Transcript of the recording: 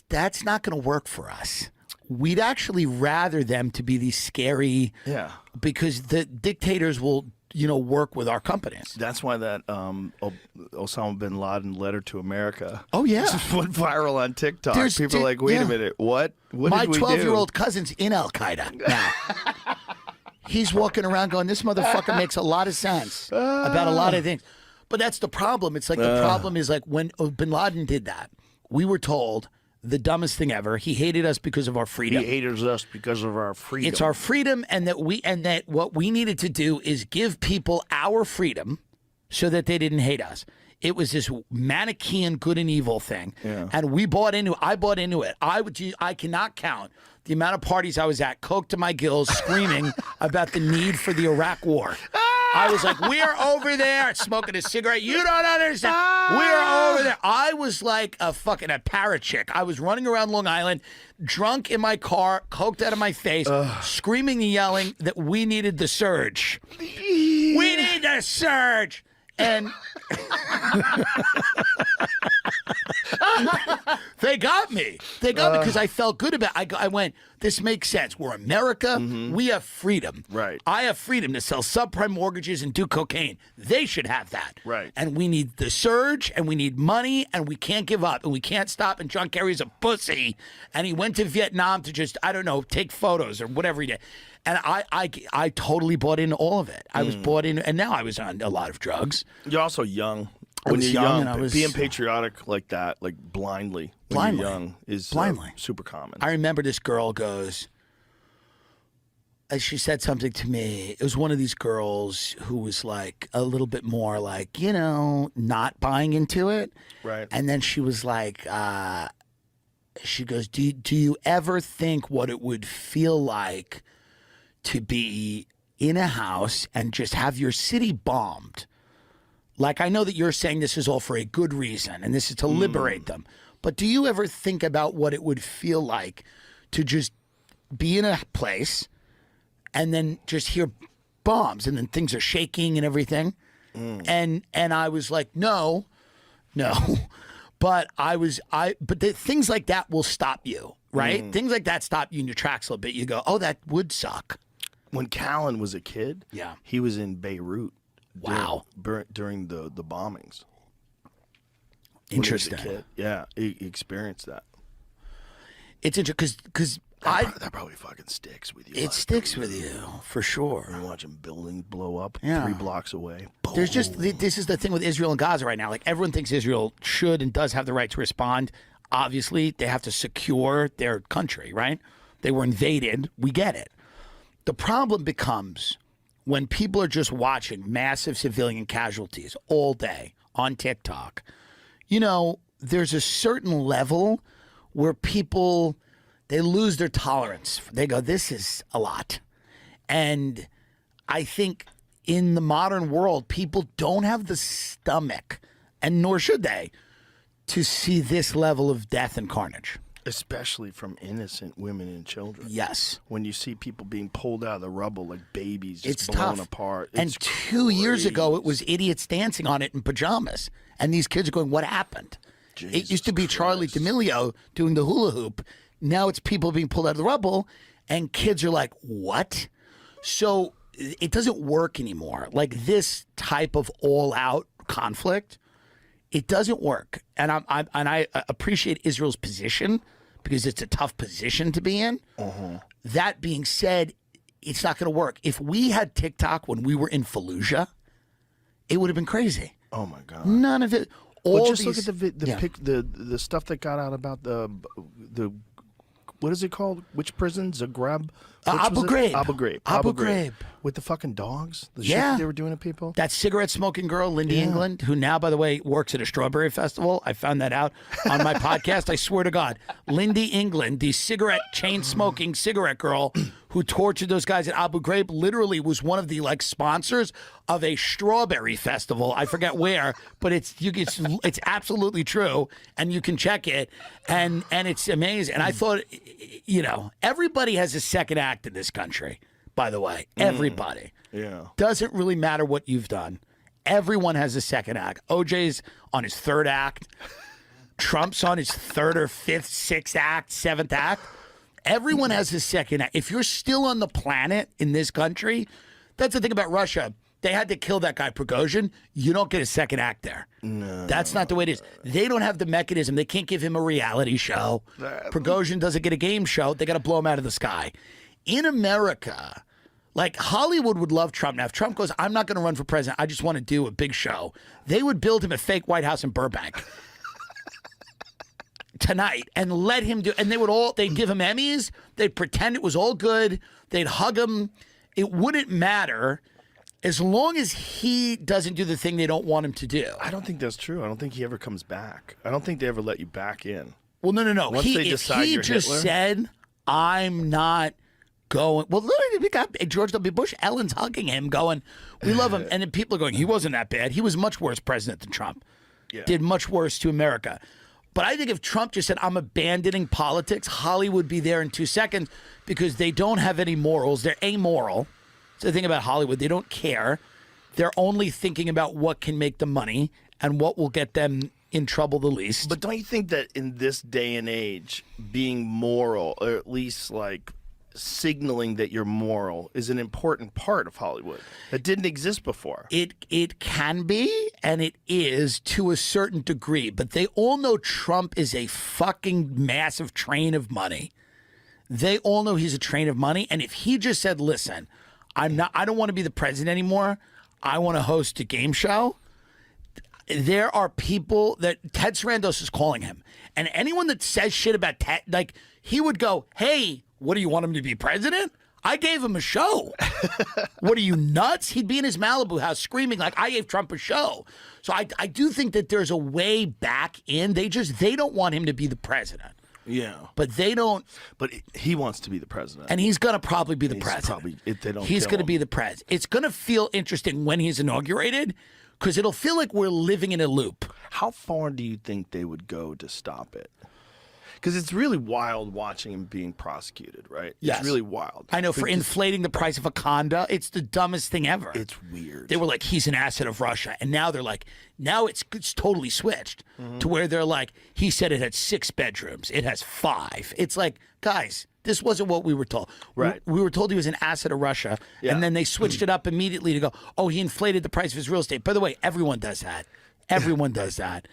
that's not going to work for us. We'd actually rather them to be these scary, because the dictators will, work with our companies. That's why that Osama bin Laden letter to America. Oh yeah, just went viral on TikTok. People are like, wait a minute, what? What My did we do? 12-year-old cousin's in Al Qaeda now. He's walking around going, "This motherfucker makes a lot of sense about a lot of things." But that's the problem. It's like the problem is like when bin Laden did that, we were told the dumbest thing ever. He hated us because of our freedom. He hated us because of our freedom. It's our freedom, and that what we needed to do is give people our freedom so that they didn't hate us. It was this Manichaean good and evil thing, and I bought into it. I cannot count the amount of parties I was at, coked to my gills, screaming about the need for the Iraq War. I was like, we're over there smoking a cigarette. You don't understand. We're over there. I was like a parrot chick. I was running around Long Island, drunk in my car, coked out of my face, screaming and yelling that we needed the surge. We need the surge. And they got me. They got me because I felt good about it. I went, this makes sense. We're America. We have freedom. Right. I have freedom to sell subprime mortgages and do cocaine. They should have that. Right. And we need the surge, and we need money, and we can't give up, and we can't stop. And John Kerry's a pussy, and he went to Vietnam to just, I don't know, take photos or whatever he did. And I totally bought into all of it. I was bought in, and now I was on a lot of drugs. You're also young. When you're young, and I was being patriotic like that, like blindly, when you're young, is super common. I remember this girl goes, as she said something to me. It was one of these girls who was like a little bit more like, not buying into it. Right. And then she was like, she goes, do you ever think what it would feel like to be in a house and just have your city bombed? Like, I know that you're saying this is all for a good reason and this is to liberate them. But do you ever think about what it would feel like to just be in a place and then just hear bombs and then things are shaking and everything? And I was like, no. But things like that will stop you, right? Things like that stop you in your tracks a little bit. You go, oh, that would suck. When Callan was a kid, he was in Beirut. Wow. During the bombings. Interesting. When he was a kid. Yeah, he experienced that. It's interesting because that probably fucking sticks with you. It sticks with you for sure. You're watching buildings blow up 3 blocks away. Boom. There's this is the thing with Israel and Gaza right now. Like, everyone thinks Israel should and does have the right to respond. Obviously, they have to secure their country, right? They were invaded. We get it. The problem becomes when people are just watching massive civilian casualties all day on TikTok. There's a certain level where people, they lose their tolerance. They go, this is a lot. And I think in the modern world, people don't have the stomach, and nor should they, to see this level of death and carnage. Especially from innocent women and children. Yes. When you see people being pulled out of the rubble like babies, just it's blown tough. apart. And 2 years ago, it was idiots dancing on it in pajamas. And these kids are going, what happened? It used to be Charlie D'Amelio doing the hula hoop. Now it's people being pulled out of the rubble, and kids are like, what? So it doesn't work anymore. Like, this type of all-out conflict, it doesn't work. And I appreciate Israel's position because it's a tough position to be in. That being said, it's not going to work. If we had TikTok when we were in Fallujah, it would have been crazy. Oh my God! None of it. Well, just look at the stuff that got out about the what is it called? Which prison? Zagreb? Abu Ghraib. Abu Ghraib. With the fucking dogs? The shit that they were doing to people? That cigarette-smoking girl, Lindy England, who now, by the way, works at a strawberry festival. I found that out on my podcast. I swear to God. Lindy England, the chain-smoking cigarette girl who tortured those guys at Abu Ghraib, literally was one of the sponsors of a strawberry festival. I forget where, but it's absolutely true, and you can check it, and it's amazing. And I thought, everybody has a second act in this country. By the way, everybody. Doesn't really matter what you've done. Everyone has a second act. OJ's on his third act. Trump's on his third or fifth, sixth act, seventh act. Everyone has a second act. If you're still on the planet in this country, that's the thing about Russia. They had to kill that guy Prigozhin. You don't get a second act there. No. That's not the way it is. They don't have the mechanism. They can't give him a reality show. Prigozhin doesn't get a game show. They got to blow him out of the sky. In America, like Hollywood would love Trump. Now, if Trump goes, I'm not going to run for president, I just want to do a big show, they would build him a fake White House in Burbank tonight and let him do, and they'd give him Emmys. They'd pretend it was all good. They'd hug him. It wouldn't matter. As long as he doesn't do the thing they don't want him to do. I don't think that's true. I don't think he ever comes back. I don't think they ever let you back in. Well, no. Once they decide he you're just Hitler? said, I'm not going. Well, literally, we got George W. Bush. Ellen's hugging him, going, we love him. And then people are going, he wasn't that bad. He was much worse president than Trump. Yeah. Did much worse to America. But I think if Trump just said, I'm abandoning politics, Hollywood would be there in 2 seconds because they don't have any morals. They're amoral. So the thing about Hollywood, they don't care. They're only thinking about what can make them money and what will get them in trouble the least. But don't you think that in this day and age, being moral, or at least like signaling that you're moral, is an important part of Hollywood that didn't exist before? It can be, and it is to a certain degree. But they all know Trump is a fucking massive train of money. They all know he's a train of money. And if he just said, listen, I don't want to be the president anymore. I want to host a game show. There are people that Ted Sarandos is calling him. And anyone that says shit about Ted, like, he would go, hey, what do you want him to be president? I gave him a show. What are you, nuts? He'd be in his Malibu house screaming like, I gave Trump a show. So I do think that there's a way back in. They don't want him to be the president. Yeah. But they don't. But he wants to be the president. And he's going to probably be the president. He's going to be the president. It's going to feel interesting when he's inaugurated because it'll feel like we're living in a loop. How far do you think they would go to stop it? Because it's really wild watching him being prosecuted, right? Yes. It's really wild. I know, for inflating the price of a condo. It's the dumbest thing ever. It's weird. They were like, he's an asset of Russia. And now they're like, now it's totally switched to where they're like, he said it had 6 bedrooms. It has 5. It's like, guys, this wasn't what we were told. Right. We were told he was an asset of Russia. Yeah. And then they switched it up immediately to go, oh, he inflated the price of his real estate. By the way, everyone does that. Everyone does that.